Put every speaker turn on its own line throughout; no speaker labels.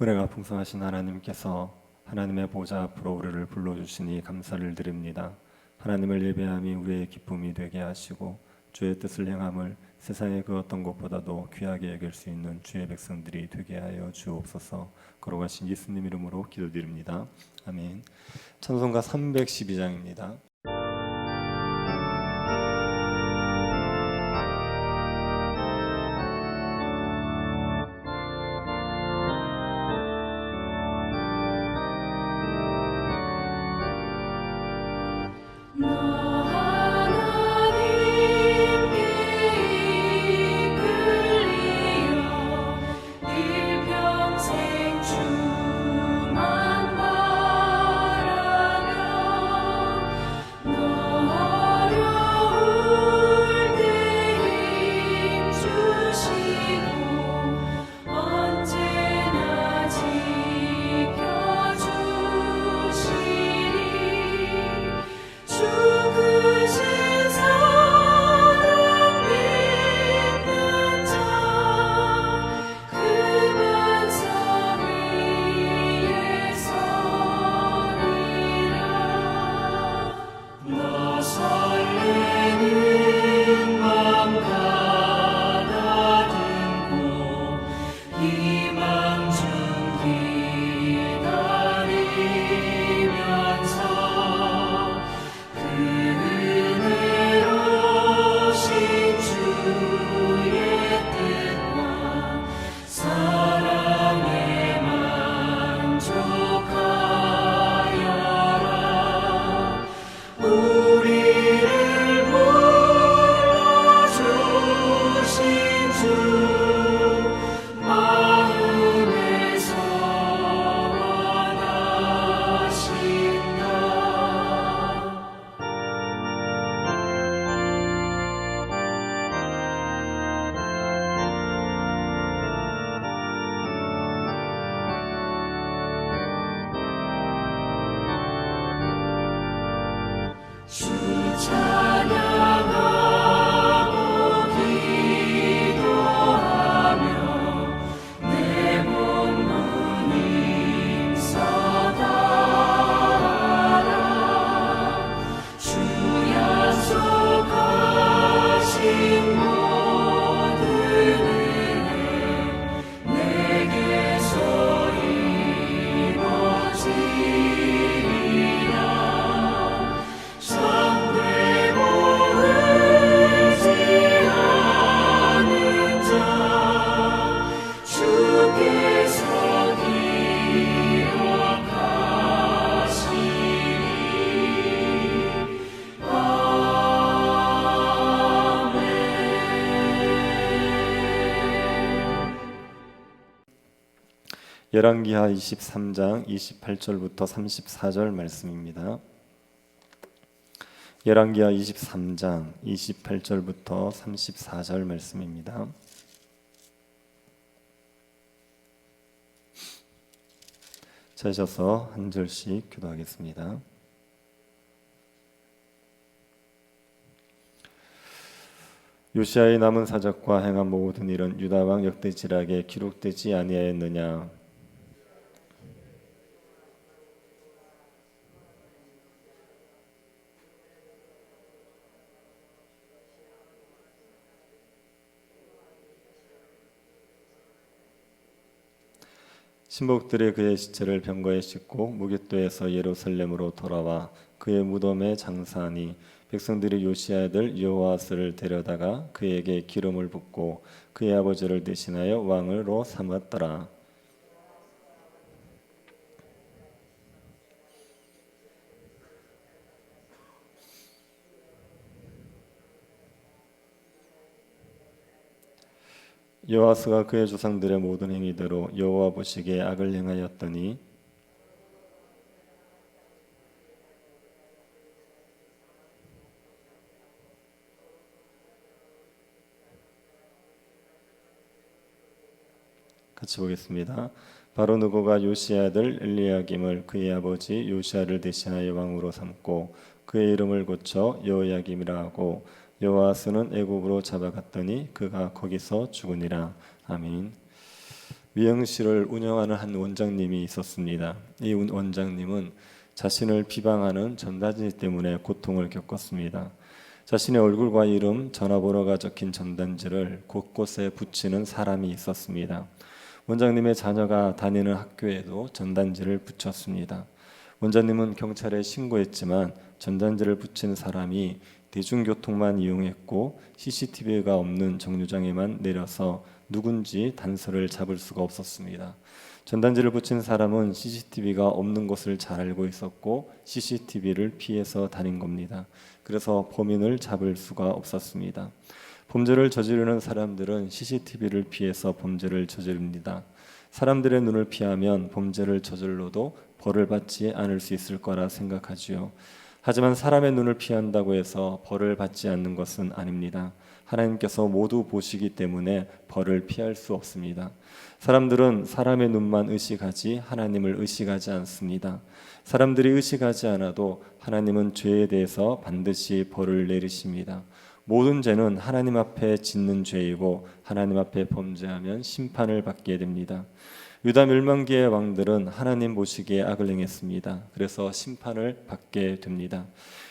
은혜가 풍성하신 하나님께서 하나님의 보좌 앞으로 우리를 불러주시니 감사를 드립니다. 하나님을 예배함이 우리의 기쁨이 되게 하시고 주의 뜻을 행함을 세상의 그 어떤 것보다도 귀하게 여길 수 있는 주의 백성들이 되게 하여 주옵소서. 걸어가신 예수님 이름으로 기도드립니다. 아멘. 찬송가 312장입니다. 열왕기하 23장 28절부터 34절 말씀입니다. 열왕기하 23장 28절부터 34절 말씀입니다. 찾으셔서 한 절씩 기도하겠습니다. 요시아의 남은 사적과 행한 모든 일은 유다 왕 역대지락에 기록되지 아니하였느냐? 신복들이 그의 시체를 병거에 싣고 무깃도에서 예루살렘으로 돌아와 그의 무덤에 장사하니 백성들이 요시야 아들 여호아스를 데려다가 그에게 기름을 붓고 그의 아버지를 대신하여 왕으로 삼았더라. 여호아스가 그의 조상들의 모든 행위대로 여호와 보시기에 악을 행하였더니 같이 보겠습니다. 바로 느고가 요시야 아들 엘리야김을 그의 아버지 요시야를 대신하여 왕으로 삼고 그의 이름을 고쳐 여호야김이라 하고 여호아스는 애굽으로 잡아갔더니 그가 거기서 죽으니라. 아멘. 미용실을 운영하는 한 원장님이 있었습니다. 이 원장님은 자신을 비방하는 전단지 때문에 고통을 겪었습니다. 자신의 얼굴과 이름, 전화번호가 적힌 전단지를 곳곳에 붙이는 사람이 있었습니다. 원장님의 자녀가 다니는 학교에도 전단지를 붙였습니다. 원장님은 경찰에 신고했지만 전단지를 붙인 사람이 대중교통만 이용했고 CCTV가 없는 정류장에만 내려서 누군지 단서를 잡을 수가 없었습니다. 전단지를 붙인 사람은 CCTV가 없는 곳을 잘 알고 있었고 CCTV를 피해서 다닌 겁니다. 그래서 범인을 잡을 수가 없었습니다. 범죄를 저지르는 사람들은 CCTV를 피해서 범죄를 저지릅니다. 사람들의 눈을 피하면 범죄를 저질러도 벌을 받지 않을 수 있을 거라 생각하지요. 하지만 사람의 눈을 피한다고 해서 벌을 받지 않는 것은 아닙니다. 하나님께서 모두 보시기 때문에 벌을 피할 수 없습니다. 사람들은 사람의 눈만 의식하지 하나님을 의식하지 않습니다. 사람들이 의식하지 않아도 하나님은 죄에 대해서 반드시 벌을 내리십니다. 모든 죄는 하나님 앞에 짓는 죄이고 하나님 앞에 범죄하면 심판을 받게 됩니다. 유다 멸망기의 왕들은 하나님 보시기에 악을 행했습니다. 그래서 심판을 받게 됩니다.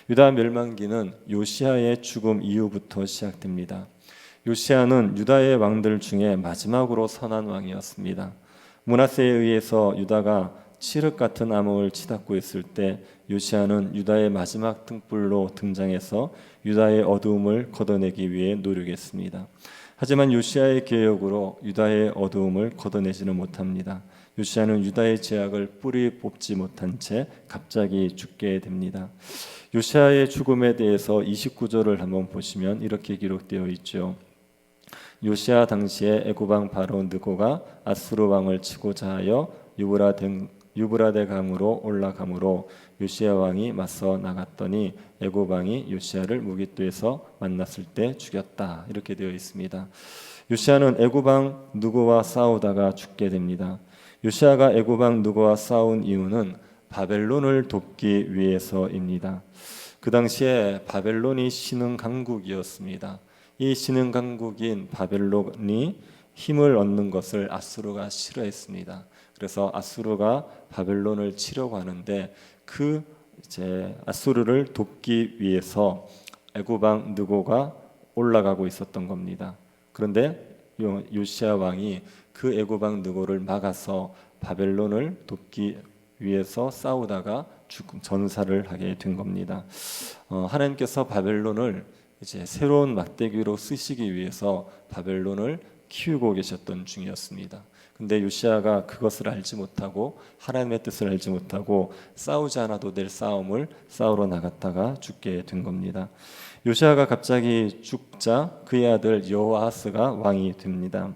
유다 멸망기는 요시아의 죽음 이후부터 시작됩니다. 요시아는 유다의 왕들 중에 마지막으로 선한 왕이었습니다. 므낫세에 의해서 유다가 칠흑 같은 암흑을 치닫고 있을 때 요시아는 유다의 마지막 등불로 등장해서 유다의 어두움을 걷어내기 위해 노력했습니다. 하지만 요시아의 계획으로 유다의 어두움을 걷어내지는 못합니다. 요시아는 유다의 죄악을 뿌리 뽑지 못한 채 갑자기 죽게 됩니다. 요시아의 죽음에 대해서 29절을 한번 보시면 이렇게 기록되어 있죠. 요시아 당시에 애굽왕 바로 느고가 아수르 왕을 치고자 하여 유브라데 강으로 올라가므로 요시아 왕이 맞서 나갔더니 애굽 왕이 요시아를 무기토에서 만났을 때 죽였다. 이렇게 되어 있습니다. 요시아는 애굽 왕 느고와 싸우다가 죽게 됩니다. 요시아가 애굽 왕 느고와 싸운 이유는 바벨론을 돕기 위해서입니다. 그 당시에 바벨론이 신흥 강국이었습니다. 이 신흥 강국인 바벨론이 힘을 얻는 것을 아수르가 싫어했습니다. 그래서 아수르가 바벨론을 치려고 하는데 그 아수르를 돕기 위해서 애굽 왕 느고가 올라가고 있었던 겁니다. 그런데 요시아 왕이 그 애굽 왕 느고를 막아서 바벨론을 돕기 위해서 싸우다가 전사를 하게 된 겁니다. 하나님께서 바벨론을 이제 새로운 막대기로 쓰시기 위해서 바벨론을 키우고 계셨던 중이었습니다. 근데 요시아가 그것을 알지 못하고 하나님의 뜻을 알지 못하고 싸우지 않아도 될 싸움을 싸우러 나갔다가 죽게 된 겁니다. 요시아가 갑자기 죽자 그의 아들 여호아스가 왕이 됩니다.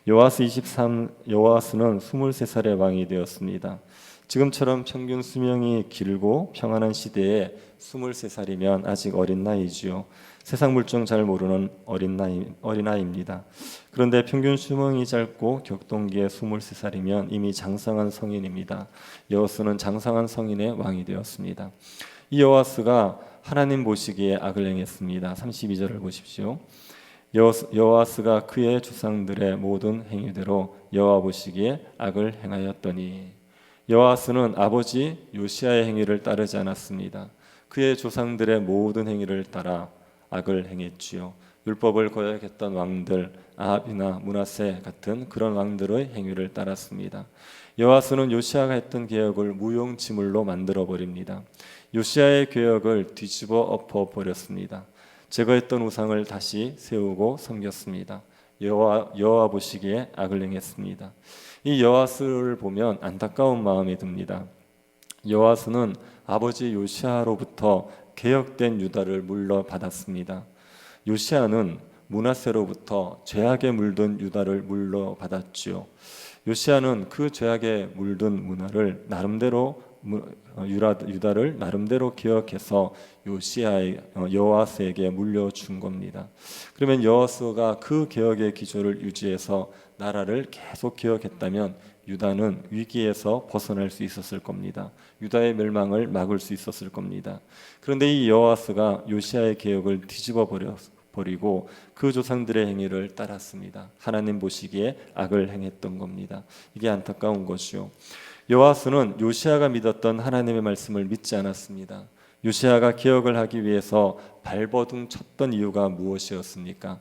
여호아스는 23살의 왕이 되었습니다. 지금처럼 평균 수명이 길고 평안한 시대에 23살이면 아직 어린 나이지요. 세상 물정 잘 모르는 어린아이입니다. 그런데 평균 수명이 짧고 격동기에 23살이면 이미 장성한 성인입니다. 여호아스는 장성한 성인의 왕이 되었습니다. 이 여호아스가 하나님 보시기에 악을 행했습니다. 32절을 보십시오. 여호아스가 그의 조상들의 모든 행위대로 여호와 보시기에 악을 행하였더니 여호아스는 아버지 요시아의 행위를 따르지 않았습니다. 그의 조상들의 모든 행위를 따라 악을 행했지요. 율법을 거역했던 왕들 아합이나 므낫세 같은 그런 왕들의 행위를 따랐습니다. 여호아스는 요시아가 했던 계획을 무용지물로 만들어 버립니다. 요시아의 계획을 뒤집어 엎어 버렸습니다. 제거했던 우상을 다시 세우고 섬겼습니다. 여호와 보시기에 악을 행했습니다. 이 여호아스를 보면 안타까운 마음이 듭니다. 여호아스는 아버지 요시아로부터 개혁된 유다를 물러받았습니다. 요시아는 므낫세로부터 죄악에 물든 유다를 물러받았지요. 요시아는 그 죄악에 물든 문화를 나름대로 유다를 나름대로 기억해서 여호아스에게 물려준 겁니다. 그러면 여호아스가 그 개혁의 기조를 유지해서 나라를 계속 기억했다면 유다는 위기에서 벗어날 수 있었을 겁니다. 유다의 멸망을 막을 수 있었을 겁니다. 그런데 이 여호아스가 요시아의 개혁을 뒤집어 버리고 그 조상들의 행위를 따랐습니다. 하나님 보시기에 악을 행했던 겁니다. 이게 안타까운 것이요. 여호와스는 요시아가 믿었던 하나님의 말씀을 믿지 않았습니다. 요시아가 개혁을 하기 위해서 발버둥 쳤던 이유가 무엇이었습니까?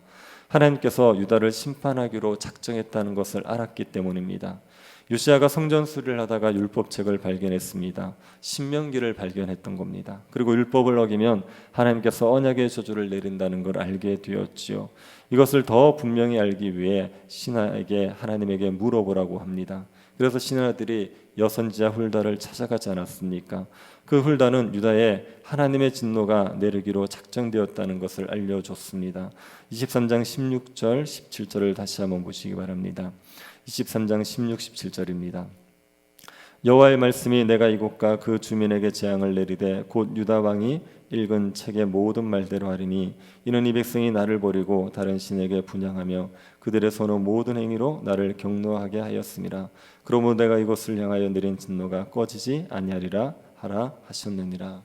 하나님께서 유다를 심판하기로 작정했다는 것을 알았기 때문입니다. 요시아가 성전 수리를 하다가 율법책을 발견했습니다. 신명기를 발견했던 겁니다. 그리고 율법을 어기면 하나님께서 언약의 저주를 내린다는 걸 알게 되었지요. 이것을 더 분명히 알기 위해 신하에게 하나님에게 물어보라고 합니다. 그래서 신하들이 여선지자 훌다를 찾아가지 않았습니까? 그 훌다는 유다에 하나님의 진노가 내리기로 작정되었다는 것을 알려줬습니다. 23장 16절 17절을 다시 한번 보시기 바랍니다. 23장 16, 17절입니다. 여호와의 말씀이 내가 이곳과 그 주민에게 재앙을 내리되 곧 유다 왕이 읽은 책의 모든 말대로 하리니 이는 이 백성이 나를 버리고 다른 신에게 분향하며 그들의 손의 모든 행위로 나를 경노하게 하였음이라. 그러므로 내가 이곳을 향하여 내린 진노가 꺼지지 아니하리라 하라 하셨느니라.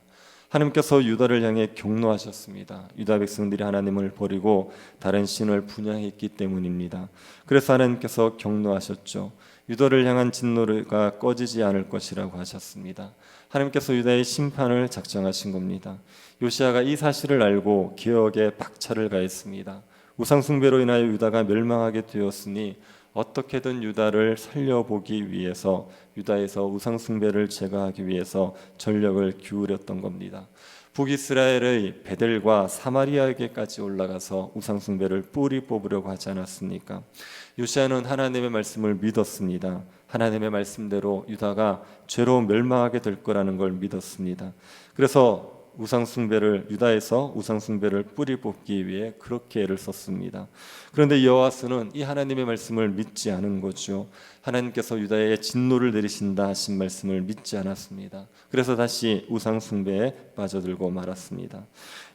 하나님께서 유다를 향해 경노하셨습니다. 유다 백성들이 하나님을 버리고 다른 신을 분향했기 때문입니다. 그래서 하나님께서 경노하셨죠. 유다를 향한 진노가 꺼지지 않을 것이라고 하셨습니다. 하나님께서 유다의 심판을 작정하신 겁니다. 요시아가 이 사실을 알고 개혁에 박차를 가했습니다. 우상 숭배로 인하여 유다가 멸망하게 되었으니 어떻게든 유다를 살려보기 위해서 유다에서 우상 숭배를 제거하기 위해서 전력을 기울였던 겁니다. 북이스라엘의 베델과 사마리아에게까지 올라가서 우상 숭배를 뿌리 뽑으려고 하지 않았습니까? 요시아는 하나님의 말씀을 믿었습니다. 하나님의 말씀대로 유다가 죄로 멸망하게 될 거라는 걸 믿었습니다. 그래서 유다에서 우상 숭배를 뿌리 뽑기 위해 그렇게 애를 썼습니다. 그런데 여호와스는 이 하나님의 말씀을 믿지 않은 거죠. 하나님께서 유다에 진노를 내리신다 하신 말씀을 믿지 않았습니다. 그래서 다시 우상 숭배에 빠져들고 말았습니다.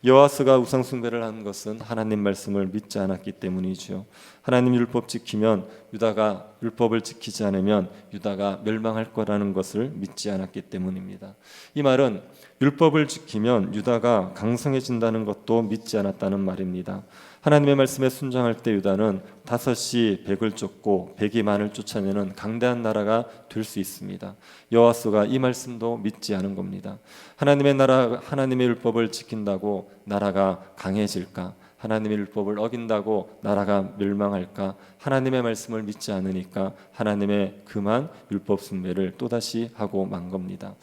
여호와스가 우상 숭배를 한 것은 하나님 말씀을 믿지 않았기 때문이죠. 하나님 율법 지키면 유다가 율법을 지키지 않으면 유다가 멸망할 거라는 것을 믿지 않았기 때문입니다. 이 말은 율법을 지키면 유다가 강성해진다는 것도 믿지 않았다는 말입니다. 하나님의 말씀에 순종할 때 유다는 5이 100을 쫓고 100이 만을 쫓아내는 강대한 나라가 될 수 있습니다. 여호와스가 이 말씀도 믿지 않은 겁니다. 하나님의 나라, 하나님의 율법을 지킨다고 나라가 강해질까? 하나님의 율법을 어긴다고 나라가 멸망할까? 하나님의 말씀을 믿지 않으니까 하나님의 그만 율법 숭배를 또다시 하고 만 겁니다.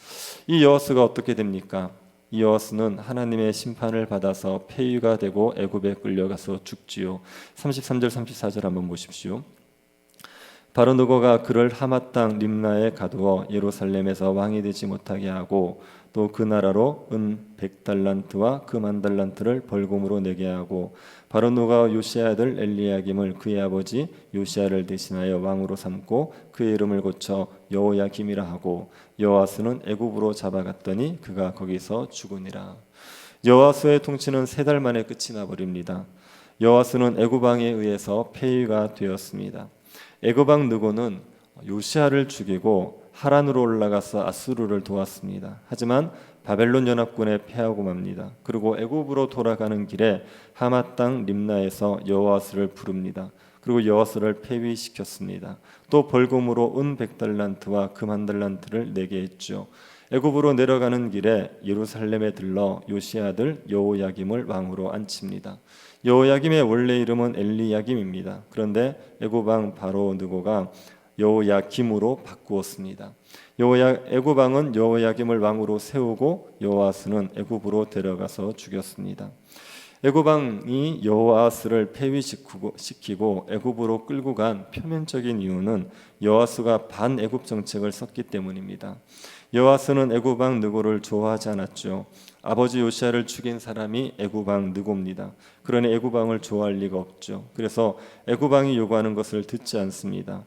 이 여호와스가 어떻게 됩니까? 이 여호와스는 하나님의 심판을 받아서 폐위가 되고 애굽에 끌려가서 죽지요. 33절 34절 한번 보십시오. 바로 느고가 그를 하맛 땅 림나에 가두어 예루살렘에서 왕이 되지 못하게 하고 또 그 나라로 은 100달란트와 그 10,000달란트를 벌금으로 내게 하고 바로 느고가 요시야 아들 엘리야김을 그의 아버지 요시야를 대신하여 왕으로 삼고 그의 이름을 고쳐 여호야김이라 하고 여호와스는 애굽으로 잡아갔더니 그가 거기서 죽으니라. 여호와스의 통치는 3달 만에 끝이 나버립니다. 여호와스는 애굽 왕에 의해서 폐위가 되었습니다. 애굽 왕 느고는 요시야를 죽이고 하란으로 올라가서 아수르를 도왔습니다. 하지만 바벨론 연합군에 패하고 맙니다. 그리고 애굽으로 돌아가는 길에 하맛 땅 림나에서 여호와스를 부릅니다. 그리고 여호와스를 폐위시켰습니다. 또 벌금으로 은 100달란트와 금 1달란트를 내게 했죠. 애굽으로 내려가는 길에 예루살렘에 들러 요시야 아들 여호야김을 왕으로 앉힙니다. 여호야김의 원래 이름은 엘리야김입니다. 그런데 애굽 왕 바로 느고가 여호야김으로 바꾸었습니다. 애굽 왕은 여호야김을 왕으로 세우고 여호아스는 애굽으로 데려가서 죽였습니다. 애굽 왕이 여호아스를 폐위시키고 애굽으로 끌고 간 표면적인 이유는 여호아스가 반애굽 정책을 썼기 때문입니다. 여호아스는 애굽 왕 느고를 좋아하지 않았죠. 아버지 요시야를 죽인 사람이 애굽 왕 느고입니다. 그러니 애굽 왕을 좋아할 리가 없죠. 그래서 애굽 왕이 요구하는 것을 듣지 않습니다.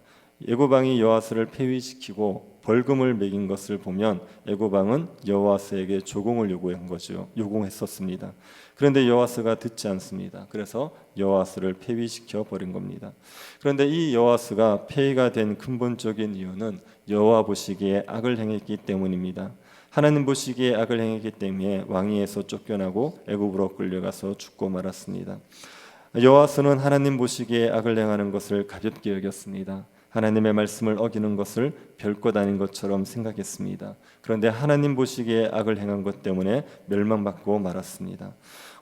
애굽 왕이 여호아스를 폐위시키고 벌금을 매긴 것을 보면 애굽 왕은 여호아스에게 조공을 요구했었습니다. 그런데 여호아스가 듣지 않습니다. 그래서 여호아스를 폐위시켜 버린 겁니다. 그런데 이 여호아스가 폐위가 된 근본적인 이유는 여호와 보시기에 악을 행했기 때문입니다. 하나님 보시기에 악을 행했기 때문에 왕위에서 쫓겨나고 애굽으로 끌려가서 죽고 말았습니다. 여호와스는 하나님 보시기에 악을 행하는 것을 가볍게 여겼습니다. 하나님의 말씀을 어기는 것을 별것 아닌 것처럼 생각했습니다. 그런데 하나님 보시기에 악을 행한 것 때문에 멸망받고 말았습니다.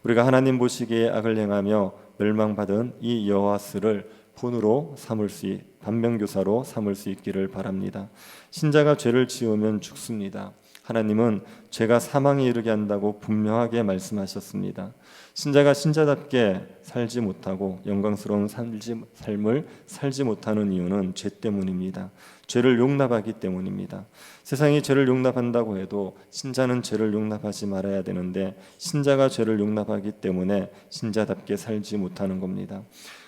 우리가 하나님 보시기에 악을 행하며 멸망받은 이 여호와스를 본으로 삼을 수, 반면교사로 삼을 수 있기를 바랍니다. 신자가 죄를 지으면 죽습니다. 하나님은 죄가 사망에 이르게 한다고 분명하게 말씀하셨습니다. 신자가 신자답게 살지 못하고 영광스러운 삶을 살지 못하는 이유는 죄 때문입니다. 죄를 용납하기 때문입니다. 세상이 죄를 용납한다고 해도 신자는 죄를 용납하지 말아야 되는데 신자가 죄를 용납하기 때문에 신자답게 살지 못하는 겁니다.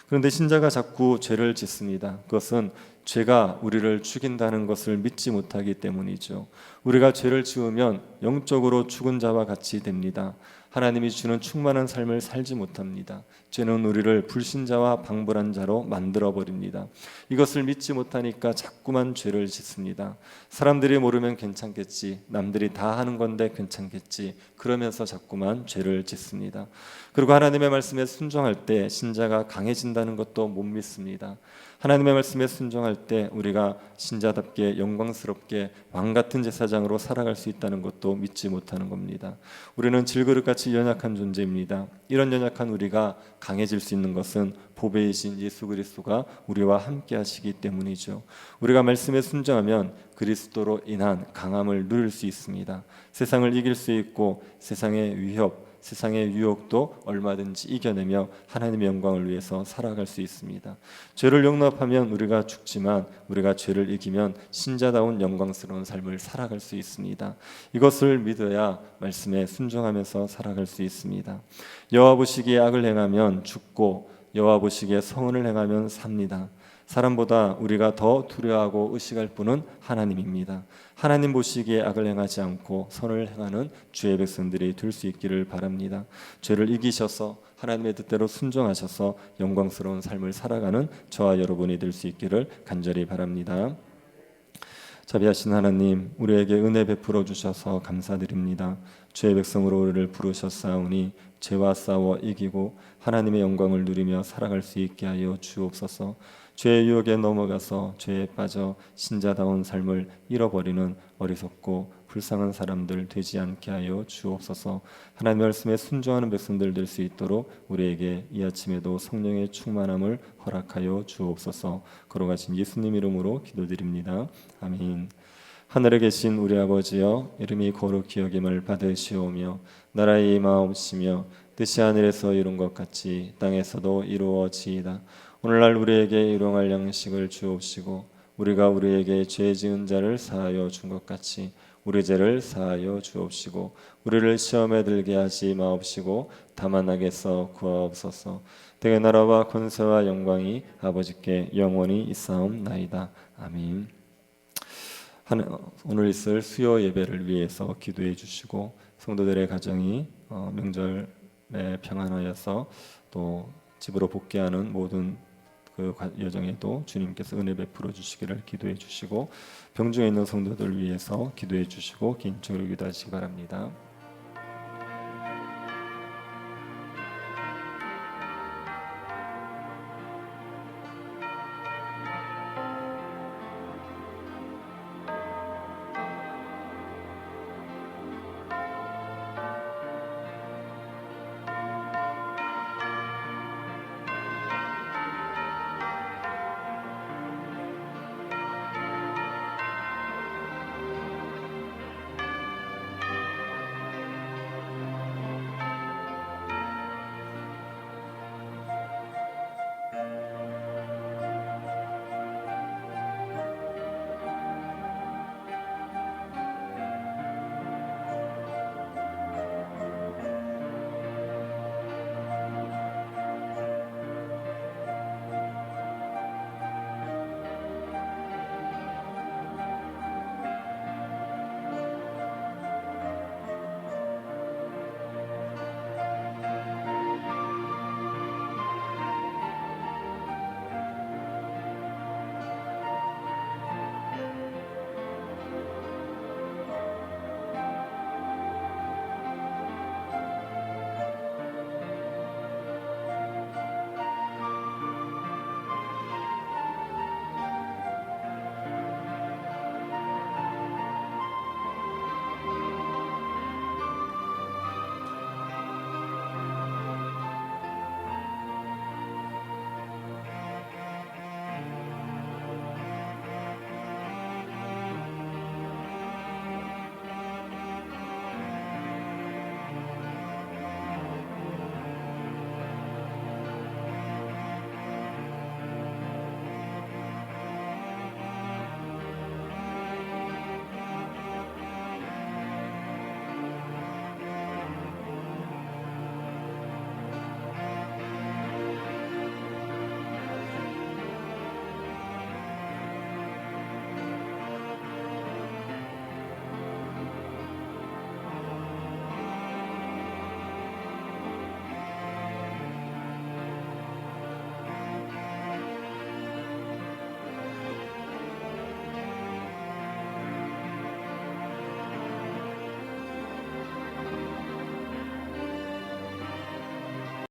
그런데 신자가 자꾸 죄를 짓습니다. 그것은 죄가 우리를 죽인다는 것을 믿지 못하기 때문이죠. 우리가 죄를 지으면 영적으로 죽은 자와 같이 됩니다. 하나님이 주는 충만한 삶을 살지 못합니다. 죄는 우리를 불신자와 방불한 자로 만들어버립니다. 이것을 믿지 못하니까 자꾸만 죄를 짓습니다. 사람들이 모르면 괜찮겠지, 남들이 다 하는 건데 괜찮겠지, 그러면서 자꾸만 죄를 짓습니다. 그리고 하나님의 말씀에 순종할 때 신자가 강해진다는 것도 못 믿습니다. 하나님의 말씀에 순종할 때 우리가 신자답게 영광스럽게 왕같은 제사장으로 살아갈 수 있다는 것도 믿지 못하는 겁니다. 우리는 질그릇같이 연약한 존재입니다. 이런 연약한 우리가 강해질 수 있는 것은 보배이신 예수 그리스도가 우리와 함께 하시기 때문이죠. 우리가 말씀에 순종하면 그리스도로 인한 강함을 누릴 수 있습니다. 세상을 이길 수 있고 세상의 위협, 세상의 유혹도 얼마든지 이겨내며 하나님의 영광을 위해서 살아갈 수 있습니다. 죄를 용납하면 우리가 죽지만 우리가 죄를 이기면 신자다운 영광스러운 삶을 살아갈 수 있습니다. 이것을 믿어야 말씀에 순종하면서 살아갈 수 있습니다. 여호와 보시기에 악을 행하면 죽고 여호와 보시기에 성은을 행하면 삽니다. 사람보다 우리가 더 두려워하고 의식할 분은 하나님입니다. 하나님 보시기에 악을 행하지 않고 선을 행하는 주의 백성들이 될 수 있기를 바랍니다. 죄를 이기셔서 하나님의 뜻대로 순종하셔서 영광스러운 삶을 살아가는 저와 여러분이 될 수 있기를 간절히 바랍니다. 자비하신 하나님, 우리에게 은혜 베풀어 주셔서 감사드립니다. 주의 백성으로 우리를 부르셨사오니 죄와 싸워 이기고 하나님의 영광을 누리며 살아갈 수 있게 하여 주옵소서. 죄의 유혹에 넘어가서 죄에 빠져 신자다운 삶을 잃어버리는 어리석고 불쌍한 사람들 되지 않게 하여 주옵소서. 하나님의 말씀에 순종하는 백성들 될 수 있도록 우리에게 이 아침에도 성령의 충만함을 허락하여 주옵소서. 걸어가신 예수님 이름으로 기도드립니다. 아멘. 하늘에 계신 우리 아버지여, 이름이 거룩히 여김을 받으시오며 나라의 임하옵시며 뜻이 하늘에서 이룬 것 같이 땅에서도 이루어지이다. 오늘날 우리에게 일용할 양식을 주옵시고 우리가 우리에게 죄 지은 자를 사하여 준 것 같이 우리 죄를 사하여 주옵시고 우리를 시험에 들게 하지 마옵시고 다만 악에서 구하옵소서. 대개 나라와 권세와 영광이 아버지께 영원히 있사옵나이다. 아멘. 오늘 있을 수요 예배를 위해서 기도해 주시고 성도들의 가정이 명절에 평안하여서 또 집으로 복귀하는 모든 그 여정에도 주님께서 은혜 베풀어 주시기를 기도해 주시고 병중에 있는 성도들 위해서 기도해 주시고 개인적으로 기도하시기 바랍니다.